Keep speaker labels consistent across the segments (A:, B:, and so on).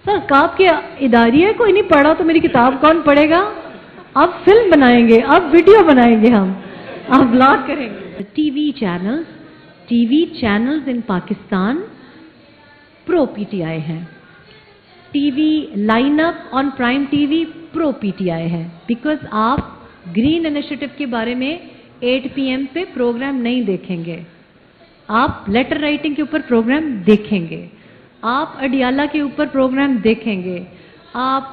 A: Sir काब के इदारिये कोई नहीं पढ़ा तो मेरी किताब कौन पढ़ेगा? अब फिल्म बनाएंगे, अब वीडियो बनाएंगे, हम अब ब्लॉग करेंगे. TV channels in Pakistan pro PTI है. TV lineup on prime TV pro PTI है. बिकॉज आप ग्रीन इनिशिएटिव के बारे में 8 PM पे प्रोग्राम नहीं देखेंगे. आप लेटर राइटिंग के ऊपर प्रोग्राम देखेंगे, आप अडियाला के ऊपर प्रोग्राम देखेंगे, आप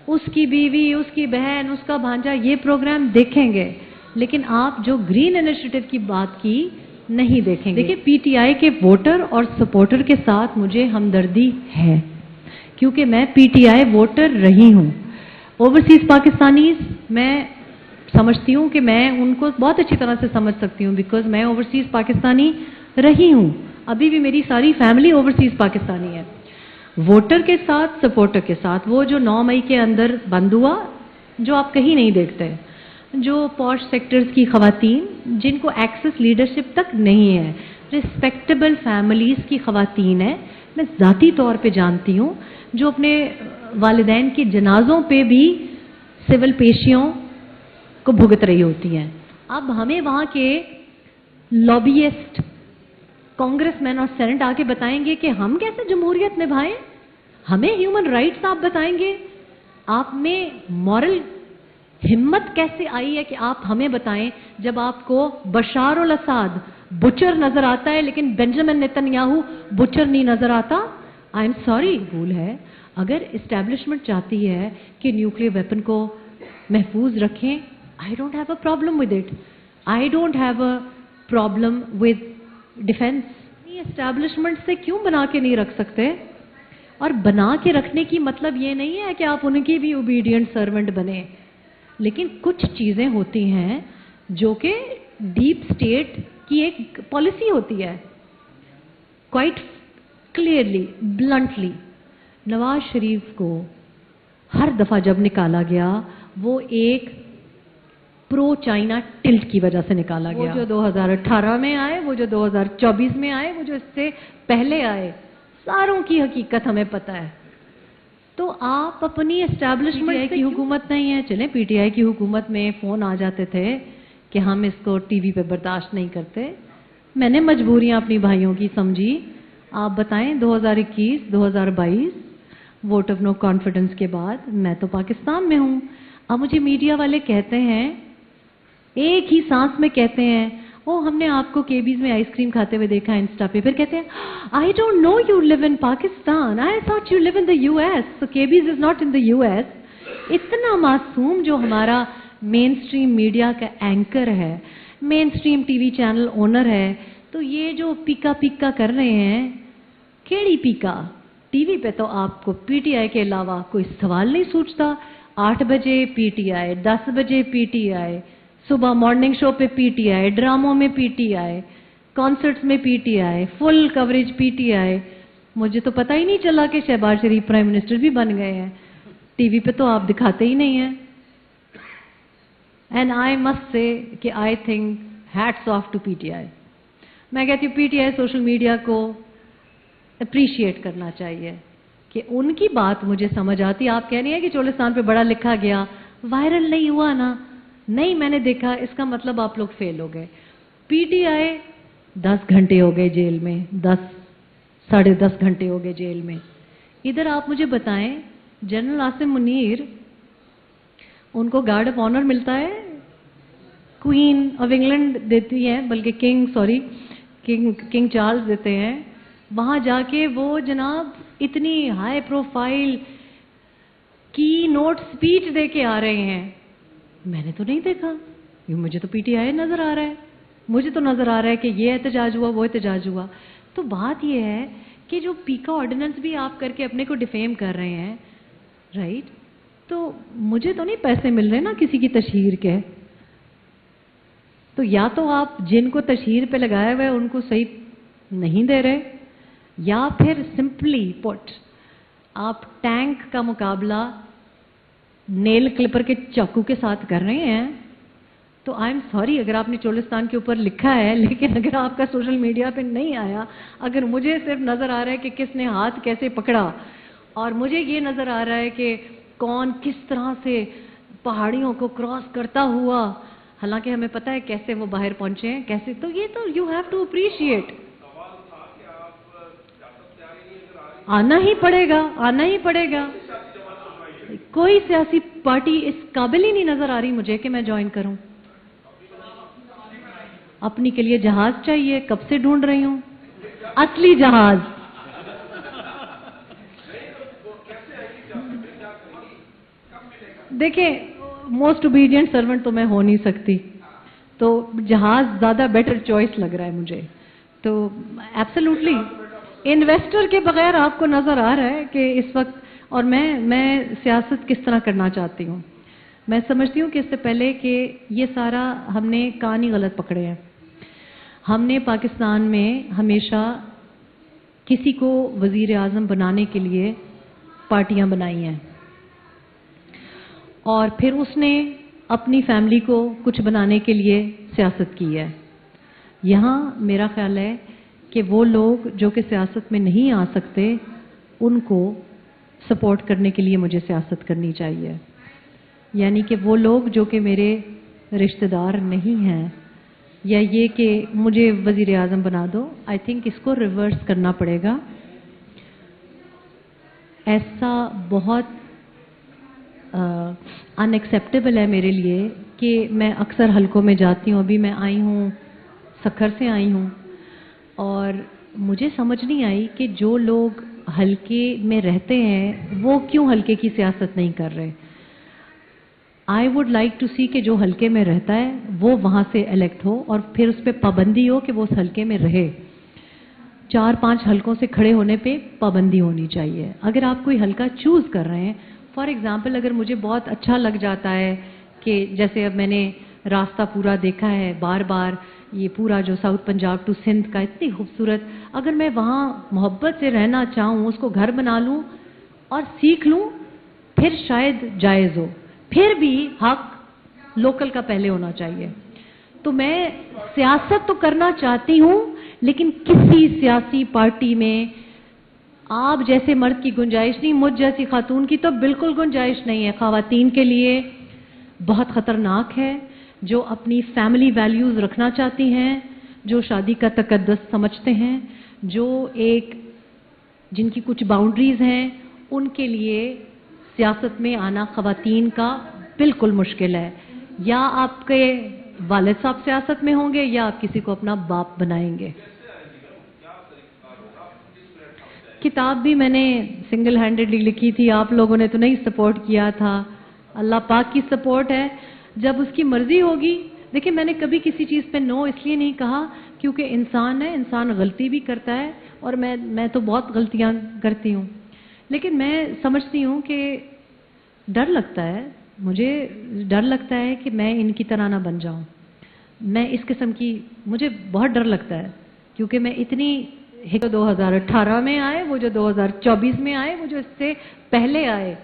A: उसकी बीवी, उसकी बहन, उसका भांजा, ये प्रोग्राम देखेंगे, लेकिन आप जो ग्रीन इनिशिएटिव की बात की नहीं देखेंगे. देखिए, पीटीआई के वोटर और सपोर्टर के साथ मुझे हमदर्दी है, क्योंकि मैं पीटीआई वोटर रही हूं. ओवरसीज पाकिस्तानीज मैं समझती हूं कि मैं उनको बहुत अच्छी तरह से समझ सकती हूं, बिकॉज मैं ओवरसीज पाकिस्तानी रही हूं. अभी भी मेरी सारी फैमिली ओवरसीज पाकिस्तानी है. वोटर के साथ, सपोर्टर के साथ, वो जो 9 मई के अंदर बंद हुआ, जो आप कहीं नहीं देखते, जो पॉश सेक्टर्स की खवातीन जिनको एक्सेस लीडरशिप तक नहीं है, रिस्पेक्टेबल फैमिलीज की खवातीन है, मैं ज़ाती तौर पे जानती हूँ, जो अपने वालिदैन के जनाजों पे भी सिविल पेशियों को भुगत रही होती हैं. अब हमें वहाँ के लॉबियस्ट, कांग्रेसमैन और सेनेट आके बताएंगे कि हम कैसे जमहूरियत निभाएं? हमें ह्यूमन राइट्स आप बताएंगे? आप में मॉरल हिम्मत कैसे आई है कि आप हमें बताएं, जब आपको बशार अल असाद बुचर नजर आता है लेकिन बेंजामिन नेतन्याहू बुचर नहीं नजर आता? आई एम सॉरी, भूल है. अगर इस्टेब्लिशमेंट चाहती है कि न्यूक्लियर वेपन को महफूज रखें, I don't have a problem with it. I don't have a problem with defence. Establishment से क्यों बना के नहीं रख सकते? और बना के रखने की मतलब ये नहीं है कि आप उनकी भी ओबीडियंट सर्वेंट बने, लेकिन कुछ चीजें होती हैं जो कि डीप स्टेट की एक पॉलिसी होती है. Quite clearly, bluntly, Nawaz Sharif को हर दफा जब निकाला गया, वो एक प्रो चाइना टिल्ट की वजह से निकाला गया. वो जो 2018 में आए, वो जो 2024 में आए, वो जो इससे पहले आए, सारों की हकीकत हमें पता है. तो आप अपनी एस्टैब्लिशमेंट की हुकूमत नहीं है. चलें, पीटीआई की हुकूमत में फोन आ जाते थे कि हम इसको टीवी पे बर्दाश्त नहीं करते. मैंने मजबूरियां अपनी भाइयों की समझी. आप बताएं, 2021, 2022 वोट ऑफ नो कॉन्फिडेंस के बाद मैं तो पाकिस्तान में हूं. अब मुझे मीडिया वाले कहते हैं, एक ही सांस में कहते हैं, ओ हमने आपको केबीज में आइसक्रीम खाते हुए देखा इंस्टा पे. फिर कहते हैं, I don't know you live in Pakistan, I thought you live in the US, so KB's is not in the US. इतना मासूम जो हमारा मेन स्ट्रीम मीडिया का एंकर है, main stream TV channel owner है, तो ये जो पीका पीका कर रहे हैं, केड़ी पीका? टीवी पे तो आपको पीटीआई के अलावा कोई सवाल नहीं सूझता. 8 बजे पीटीआई, 10 बजे पीटीआई, सुबह मॉर्निंग शो पे पीटीआई, ड्रामों में पीटीआई, कॉन्सर्ट्स में पीटीआई, फुल कवरेज पीटीआई. मुझे तो पता ही नहीं चला कि शहबाज शरीफ प्राइम मिनिस्टर भी बन गए हैं. टीवी पे तो आप दिखाते ही नहीं हैं. एंड आई मस्ट से कि I think hats off to PTI. मैं कहती हूँ पीटीआई सोशल मीडिया को अप्रिशिएट करना चाहिए कि उनकी बात मुझे समझ आती. आप कह रही हैं कि चोलिस्तान पे बड़ा लिखा गया, वायरल नहीं हुआ ना? नहीं, मैंने देखा, इसका मतलब आप लोग फेल हो गए. पीटीआई 10 घंटे हो गए जेल में, 10 साढ़े 10 घंटे हो गए जेल में. इधर आप मुझे बताएं, जनरल आसिम मुनीर, उनको गार्ड ऑफ ऑनर मिलता है, क्वीन ऑफ इंग्लैंड देती है, बल्कि किंग चार्ल्स देते हैं. वहां जाके वो जनाब इतनी हाई प्रोफाइल की नोट स्पीच दे के आ रहे हैं. मैंने तो नहीं देखा. ये मुझे तो पीटीआई नजर आ रहा है. मुझे तो नजर आ रहा है कि ये एहतजाज हुआ, वो एहतजाज हुआ. तो बात ये है कि जो पीका ऑर्डिनेंस भी आप करके अपने को डिफेम कर रहे हैं, राइट, तो मुझे तो नहीं पैसे मिल रहे ना किसी की तशहीर के. तो या तो आप जिनको तशहीर पे लगाया हुआ है उनको सही नहीं दे रहे, या फिर सिंपली पुट आप टैंक का मुकाबला नेल क्लिपर के चाकू के साथ कर रहे हैं. तो आई एम सॉरी अगर आपने चोलिस्तान के ऊपर लिखा है, लेकिन अगर आपका सोशल मीडिया पे नहीं आया, अगर मुझे सिर्फ नजर आ रहा है कि किसने हाथ कैसे पकड़ा اور مجھے یہ نظر آ رہا ہے کہ کون کس طرح سے پہاڑیوں کو کراس کرتا ہوا، حالانکہ ہمیں پتہ ہے کیسے وہ باہر پہنچے ہیں، کیسے، تو یہ تو یو ہیو ٹو اپریشیٹ. آنا ہی پڑے گا، آنا ہی پڑے گا. کوئی سیاسی پارٹی اس قابل ہی نہیں نظر آ رہی مجھے کہ میں جوائن کروں. اپنی کے لیے جہاز چاہیے، کب سے ڈھونڈ رہی ہوں اصلی جہاز. دیکھیں موسٹ اوبیڈینٹ سرونٹ تو میں ہو نہیں سکتی، تو جہاز زیادہ بیٹر چوائس لگ رہا ہے مجھے. تو ایبسلیوٹلی انویسٹر کے بغیر آپ کو نظر آ رہا ہے کہ اس وقت، اور میں سیاست کس طرح کرنا چاہتی ہوں. میں سمجھتی ہوں کہ اس سے پہلے کہ یہ سارا ہم نے کان ہی غلط پکڑے ہیں. ہم نے پاکستان میں ہمیشہ کسی کو وزیر اعظم بنانے کے لیے پارٹیاں بنائی ہیں، اور پھر اس نے اپنی فیملی کو کچھ بنانے کے لیے سیاست کی ہے. یہاں میرا خیال ہے کہ وہ لوگ جو کہ سیاست میں نہیں آ سکتے، ان کو سپورٹ کرنے کے لیے مجھے سیاست کرنی چاہیے. یعنی کہ وہ لوگ جو کہ میرے رشتہ دار نہیں ہیں، یا یہ کہ مجھے وزیر اعظم بنا دو، آئی تھنک اس کو ریورس کرنا پڑے گا. ایسا بہت ان ایکسیپٹیبل ہے میرے لیے کہ میں اکثر حلقوں میں جاتی ہوں. ابھی میں آئی ہوں، سکھر سے آئی ہوں، اور مجھے سمجھ نہیں آئی کہ جو لوگ حلقے میں رہتے ہیں وہ کیوں حلقے کی سیاست نہیں کر رہے. آئی ووڈ لائک ٹو سی کہ جو حلقے میں رہتا ہے وہ وہاں سے الیکٹ ہو، اور پھر اس پہ پابندی ہو کہ وہ اس حلقے میں رہے. 4-5 حلقوں سے کھڑے ہونے پہ پابندی ہونی چاہیے. اگر آپ کوئی حلقہ چوز کر رہے ہیں، فار ایگزامپل اگر مجھے بہت اچھا لگ جاتا ہے کہ جیسے اب میں نے راستہ پورا دیکھا ہے بار بار، یہ پورا جو ساؤتھ پنجاب ٹو سندھ کا اتنی خوبصورت، اگر میں وہاں محبت سے رہنا چاہوں، اس کو گھر بنا لوں اور سیکھ لوں، پھر شاید جائز ہو. پھر بھی حق لوکل کا پہلے ہونا چاہیے. تو میں سیاست تو کرنا چاہتی ہوں، لیکن کسی سیاسی پارٹی میں آپ جیسے مرد کی گنجائش نہیں، مجھ جیسی خاتون کی تو بالکل گنجائش نہیں ہے. خواتین کے لیے بہت خطرناک ہے، جو اپنی فیملی ویلیوز رکھنا چاہتی ہیں، جو شادی کا تقدس سمجھتے ہیں، جو جن کی کچھ باؤنڈریز ہیں، ان کے لیے سیاست میں آنا خواتین کا بالکل مشکل ہے. یا آپ کے والد صاحب سیاست میں ہوں گے، یا آپ کسی کو اپنا باپ بنائیں گے. کتاب بھی میں نے سنگل ہینڈڈلی لکھی تھی، آپ لوگوں نے تو نہیں سپورٹ کیا تھا. اللہ پاک کی سپورٹ ہے، جب اس کی مرضی ہوگی. دیکھیں میں نے کبھی کسی چیز پہ نو اس لیے نہیں کہا کیونکہ انسان ہے، انسان غلطی بھی کرتا ہے، اور میں تو بہت غلطیاں کرتی ہوں. لیکن میں سمجھتی ہوں کہ ڈر لگتا ہے، مجھے ڈر لگتا ہے کہ میں ان کی طرح نہ بن جاؤں. میں اس قسم کی، مجھے بہت ڈر لگتا ہے، کیونکہ میں اتنی 2018 میں آئے، وہ جو 2024 میں آئے، وہ جو اس سے پہلے آئے،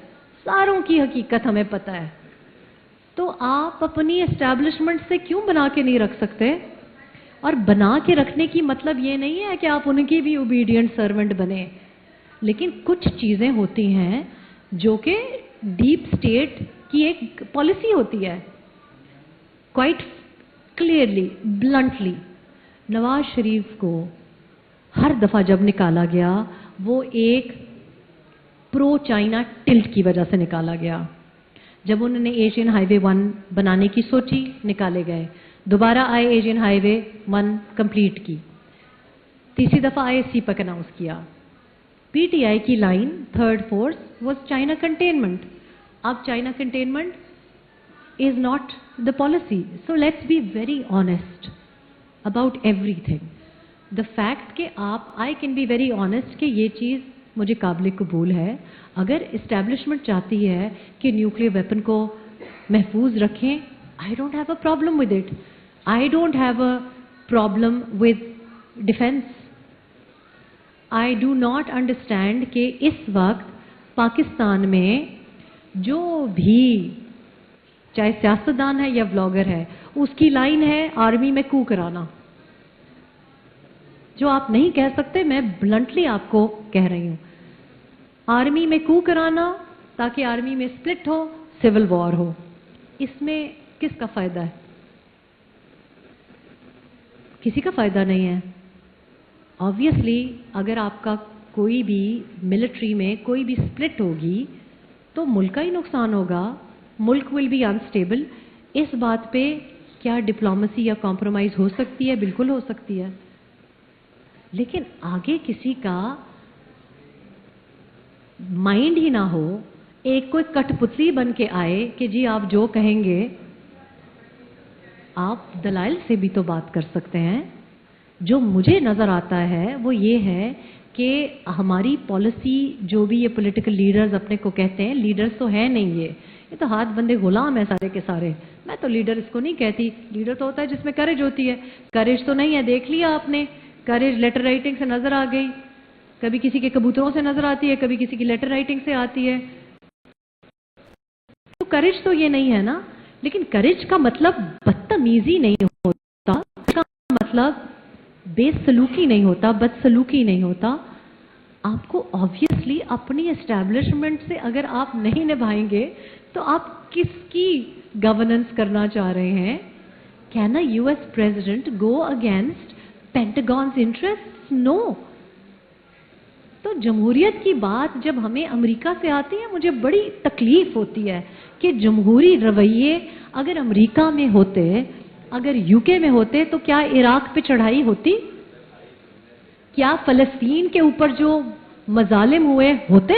A: ساروں کی حقیقت ہمیں پتہ ہے. تو آپ اپنی اسٹیبلشمنٹ سے کیوں بنا کے نہیں رکھ سکتے؟ اور بنا کے رکھنے کی مطلب یہ نہیں ہے کہ آپ ان کی بھی اوبیڈینٹ سرونٹ بنے، لیکن کچھ چیزیں ہوتی ہیں جو کہ ڈیپ اسٹیٹ کی ایک پالیسی ہوتی ہے. Quite clearly, bluntly, Nawaz Sharif کو ہر دفعہ جب نکالا گیا، وہ ایک پرو چائنا ٹلٹ کی وجہ سے نکالا گیا. جب انہوں نے ایشین ہائی وے 1 بنانے کی سوچی، نکالے گئے. دوبارہ آئے ایشین ہائی وے 1 کمپلیٹ کی. تیسری دفعہ آئے سیپک اناؤنس کیا. پی ٹی آئی کی line third force was China containment. اب China containment is not the policy. So let's be very honest about everything. The fact کہ I can be very honest کہ یہ چیز مجھے قابل قبول ہے. اگر اسٹیبلشمنٹ چاہتی ہے کہ نیوکلیئر ویپن کو محفوظ رکھیں، I don't have a problem with it. I don't have a problem with defence. I do not understand کہ اس وقت پاکستان میں جو بھی چاہے سیاستدان ہے یا بلاگر ہے، اس کی لائن ہے آرمی میں کو کرانا. جو آپ نہیں کہہ سکتے، میں بلنٹلی آپ کو کہہ رہی ہوں. आर्मी में कू कराना ताकि आर्मी में स्प्लिट हो, सिविल वॉर हो, इसमें किसका फायदा है? किसी का फायदा नहीं है। ऑब्वियसली अगर आपका कोई भी मिलिट्री में कोई भी स्प्लिट होगी तो मुल्क का ही नुकसान होगा, मुल्क विल बी अनस्टेबल। इस बात पे क्या डिप्लोमेसी या कॉम्प्रोमाइज हो सकती है? बिल्कुल हो सकती है, लेकिन आगे किसी का माइंड ही ना हो, एक कोई कठपुतली बन के आए कि जी आप जो कहेंगे। आप दलाइल से भी तो बात कर सकते हैं। जो मुझे नज़र आता है वो ये है कि हमारी पॉलिसी, जो भी ये पॉलिटिकल लीडर्स अपने को कहते हैं, लीडर्स तो है नहीं, ये तो हाथ बंदे गुलाम है सारे के सारे। मैं तो लीडर इसको नहीं कहती, लीडर तो होता है जिसमें करेज होती है। करेज तो नहीं है, देख लिया आपने, करेज लेटर राइटिंग से नजर आ गई, कभी किसी के कबूतरों से नजर आती है, कभी किसी की लेटर राइटिंग से आती है। तो करेज तो ये नहीं है ना। लेकिन करेज का मतलब बदतमीजी नहीं होता, इसका मतलब बेसलूकी नहीं होता, बदसलूकी नहीं होता। आपको ऑब्वियसली अपनी एस्टैब्लिशमेंट से अगर आप नहीं निभाएंगे तो आप किसकी गवर्नेंस करना चाह रहे हैं? Can a US president go against Pentagon's interest? No. तो जमहूरियत की बात जब हमें अमेरिका से आती है, मुझे बड़ी तकलीफ होती है कि जमहूरी रवैये अगर अमेरिका में होते, अगर यूके में होते, तो क्या इराक पे चढ़ाई होती? क्या फलस्तीन के ऊपर जो मजालिम हुए होते?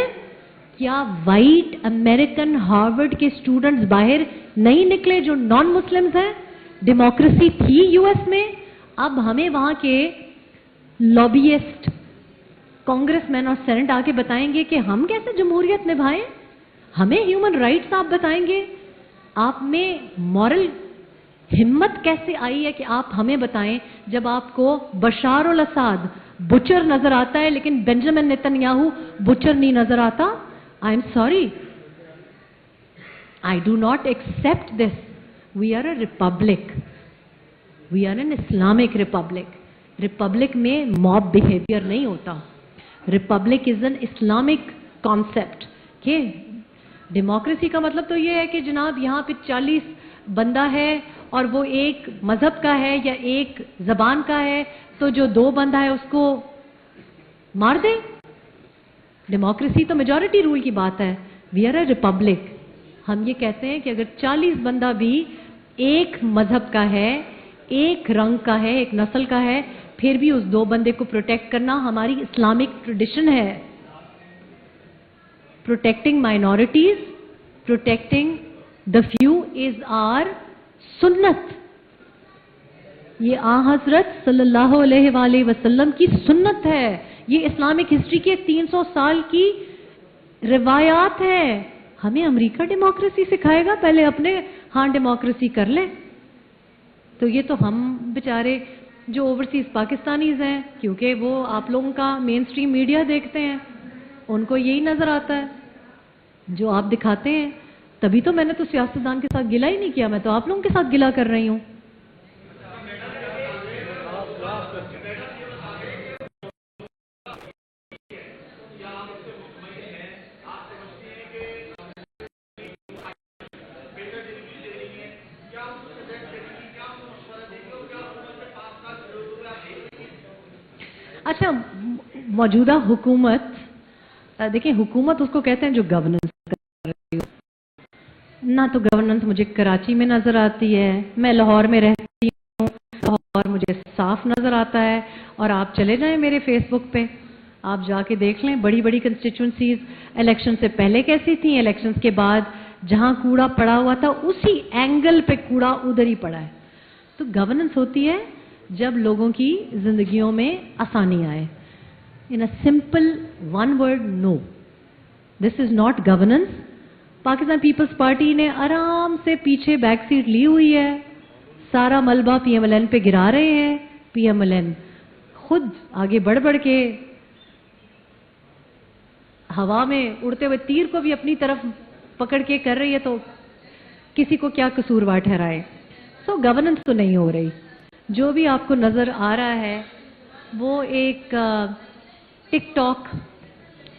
A: क्या वाइट अमेरिकन हार्वर्ड के स्टूडेंट्स बाहर नहीं निकले जो नॉन मुस्लिम्स हैं? डेमोक्रेसी थी यूएस में। अब हमें वहां के लॉबियस्ट, कांग्रेसमैन और सेनेट आके बताएंगे कि हम कैसे जमहूरियत निभाएं? हमें ह्यूमन राइट्स आप बताएंगे? आप में मॉरल हिम्मत कैसे आई है कि आप हमें बताएं, जब आपको बशार अल असद बुचर नजर आता है लेकिन बेंजामिन नेतन्याहू बुचर नहीं नजर आता? I am sorry, I do not accept this. We are a republic, we are an Islamic republic. Republic में मॉब बिहेवियर नहीं होता। Republic is an Islamic concept. के डेमोक्रेसी का मतलब तो ये है कि जनाब यहाँ पे 40 बंदा है और वो एक मजहब का है या एक जबान का है, तो जो 2 बंदा है उसको मार दे। डेमोक्रेसी तो मेजॉरिटी रूल की बात है। We are a republic. हम ये कहते हैं कि अगर 40 बंदा भी एक मजहब का है, एक रंग का है, एक नस्ल का है, फिर भी उस 2 बंदे को प्रोटेक्ट करना हमारी इस्लामिक ट्रेडिशन है। Protecting minorities, protecting the few is our सुन्नत। ये आ हजरत सल्लल्लाहु अलैहि वसल्लम की सुन्नत है। ये इस्लामिक हिस्ट्री के 300 साल की रिवायात है। हमें अमेरिका डेमोक्रेसी सिखाएगा? पहले अपने हाँ डेमोक्रेसी कर ले। तो ये तो हम बेचारे जो ओवरसीज पाकिस्तानीज हैं, क्योंकि वो आप लोगों का मेन स्ट्रीम मीडिया देखते हैं, उनको यही नजर आता है जो आप दिखाते हैं। तभी तो मैंने तो सियासतदान के साथ गिला ही नहीं किया, मैं तो आप लोगों के साथ गिला कर रही हूं। अच्छा, मौजूदा हुकूमत, देखिए हुकूमत उसको कहते हैं जो गवर्नेंस कर रही हो। ना तो गवर्नेंस मुझे कराची में नजर आती है, मैं लाहौर में रहती हूँ, लाहौर मुझे साफ नजर आता है। और आप चले जाएं मेरे फेसबुक पे, आप जाके देख लें बड़ी बड़ी कंस्टिट्यूंसीज इलेक्शन से पहले कैसी थी, इलेक्शंस के बाद जहां कूड़ा पड़ा हुआ था उसी एंगल पे कूड़ा उधर ही पड़ा है। तो गवर्नेंस होती है जब लोगों की जिंदगियों में आसानी आए। In a simple one word, no, this is not governance. Pakistan peoples party ने आराम से पीछे बैक सीट ली हुई है, सारा मलबा पीएमएलएन पे गिरा रहे हैं। पीएमएलएन खुद आगे बढ़ बढ़ के हवा में उड़ते हुए तीर को भी अपनी तरफ पकड़ के कर रही है, तो किसी को क्या कसूरवार ठहराए। सो गवर्नेंस तो नहीं हो रही। जो भी आपको नजर आ रहा है वो एक टिकटॉक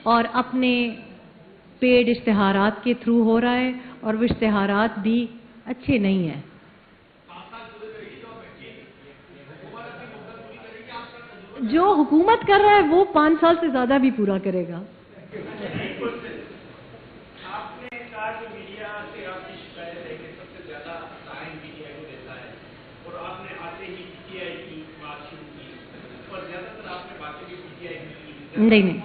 A: اور اپنے پیڈ اشتہارات کے تھرو ہو رہا ہے اور وہ اشتہارات بھی اچھے نہیں ہیں. جو حکومت کر رہا ہے وہ 5 سال سے زیادہ بھی پورا کرے گا. نہیں نہیں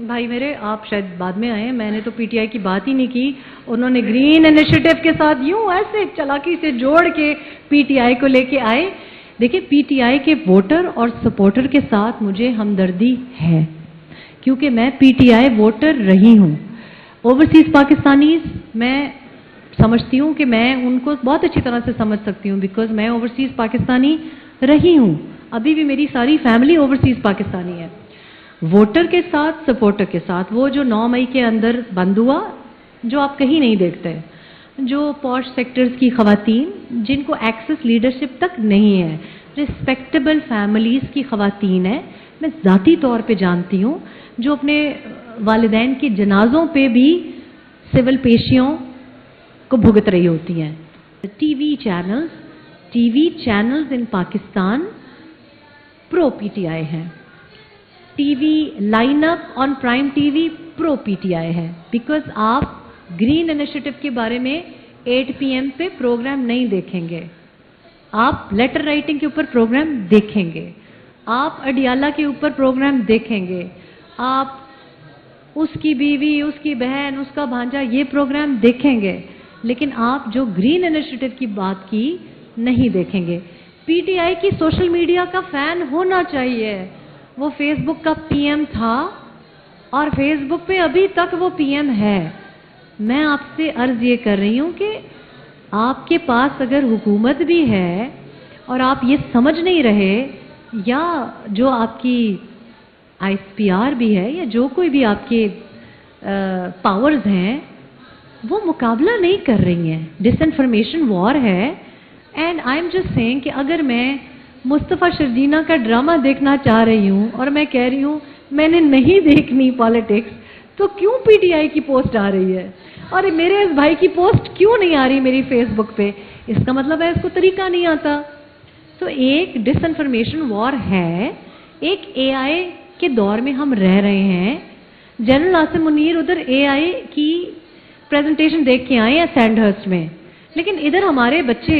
A: بھائی میرے، آپ شاید بعد میں آئے ہیں، میں نے تو پی ٹی آئی کی بات ہی نہیں کی. انہوں نے گرین انیشیٹو کے ساتھ یوں ایسے چلاکی سے جوڑ کے پی ٹی آئی کو لے کے آئے. دیکھیں پی ٹی آئی کے ووٹر اور سپورٹر کے ساتھ مجھے ہمدردی ہے کیونکہ میں پی ٹی آئی ووٹر رہی ہوں. اوورسیز پاکستانیز میں سمجھتی ہوں کہ میں ان کو بہت اچھی طرح سے سمجھ سکتی ہوں بیکاز میں اوورسیز پاکستانی رہی ہوں. ابھی بھی میری ساری فیملی اوورسیز پاکستانی ہے. ووٹر کے ساتھ سپورٹر کے ساتھ وہ جو 9 مئی کے اندر بند ہوا، جو آپ کہیں نہیں دیکھتے، جو پوش سیکٹرز کی خواتین جن کو ایکسس لیڈرشپ تک نہیں ہے، رسپیکٹیبل فیملیز کی خواتین ہیں، میں ذاتی طور پہ جانتی ہوں، جو اپنے والدین کے جنازوں پہ بھی سول پیشیوں کو بھگت رہی ہوتی ہیں. T V channels in Pakistan pro P T I ہیں. T V line up on prime T V pro P T I ہے بیکاز آپ گرین انیشیٹو کے بارے میں 8 PM پہ پروگرام نہیں دیکھیں گے. آپ لیٹر رائٹنگ کے اوپر پروگرام دیکھیں گے، آپ اڈیالہ کے اوپر پروگرام دیکھیں گے، آپ اس کی بیوی، اس کی بہن، اس کا بھانجا یہ پروگرام دیکھیں گے، لیکن آپ جو گرین انیشیٹو کی بات کی نہیں دیکھیں گے. پی ٹی آئی کی سوشل میڈیا کا فین ہونا چاہیے. وہ فیس بک کا پی ایم تھا اور فیس بک پہ ابھی تک وہ پی ایم ہے. میں آپ سے عرض یہ کر رہی ہوں کہ آپ کے پاس اگر حکومت بھی ہے اور آپ یہ سمجھ نہیں رہے، یا جو آپ کی آئی ایس پی آر بھی ہے یا جو کوئی بھی آپ کے پاورز ہیں، وہ مقابلہ نہیں کر رہی ہیں. ڈس انفارمیشن وار ہے. And I am just seeing کہ اگر میں مصطفیٰ شرجینہ کا ڈرامہ دیکھنا چاہ رہی ہوں اور میں کہہ رہی ہوں میں نے نہیں دیکھنی پالیٹکس، تو کیوں پی ٹی آئی کی پوسٹ آ رہی ہے اور میرے اس بھائی کی پوسٹ کیوں نہیں آ رہی میری فیس بک پہ؟ اس کا مطلب ہے اس کو طریقہ نہیں آتا. تو ایک ڈس انفارمیشن وار ہے. ایک اے آئی کے دور میں ہم رہ رہے ہیں. جنرل عاصم منیر ادھر اے آئی کی پریزنٹیشن دیکھ کے آئے ہیں سینڈ ہرسٹ میں، لیکن ادھر ہمارے بچے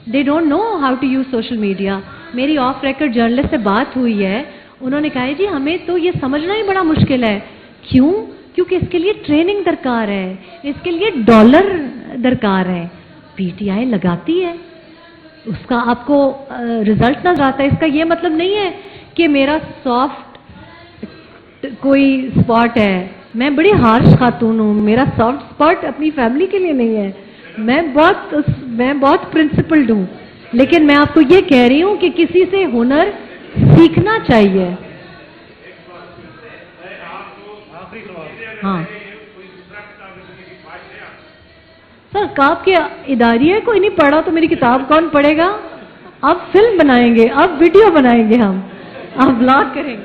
A: they don't know how to use social media. میری آف ریکارڈ جرنلسٹ سے بات ہوئی ہے، انہوں نے کہا جی ہمیں تو یہ سمجھنا ہی بڑا مشکل ہے. کیوں؟ کیونکہ اس کے لیے ٹریننگ درکار ہے، اس کے لیے ڈالر درکار ہے. پی ٹی آئی لگاتی ہے، اس کا آپ کو رزلٹ نظر آتا ہے. اس کا یہ مطلب نہیں ہے کہ میرا سافٹ کوئی اسپاٹ ہے. میں بڑی ہارش خاتون ہوں، میرا سافٹ اسپاٹ اپنی فیملی کے لیے نہیں ہے. میں بہت پرنسپلڈ ہوں، لیکن میں آپ کو یہ کہہ رہی ہوں کہ کسی سے ہنر سیکھنا چاہیے. ہاں سر، کاف کے اداریے کوئی نہیں پڑھا تو میری کتاب کون پڑھے گا؟ اب فلم بنائیں گے، اب ویڈیو بنائیں گے، ہم اب بلاگ کریں گے.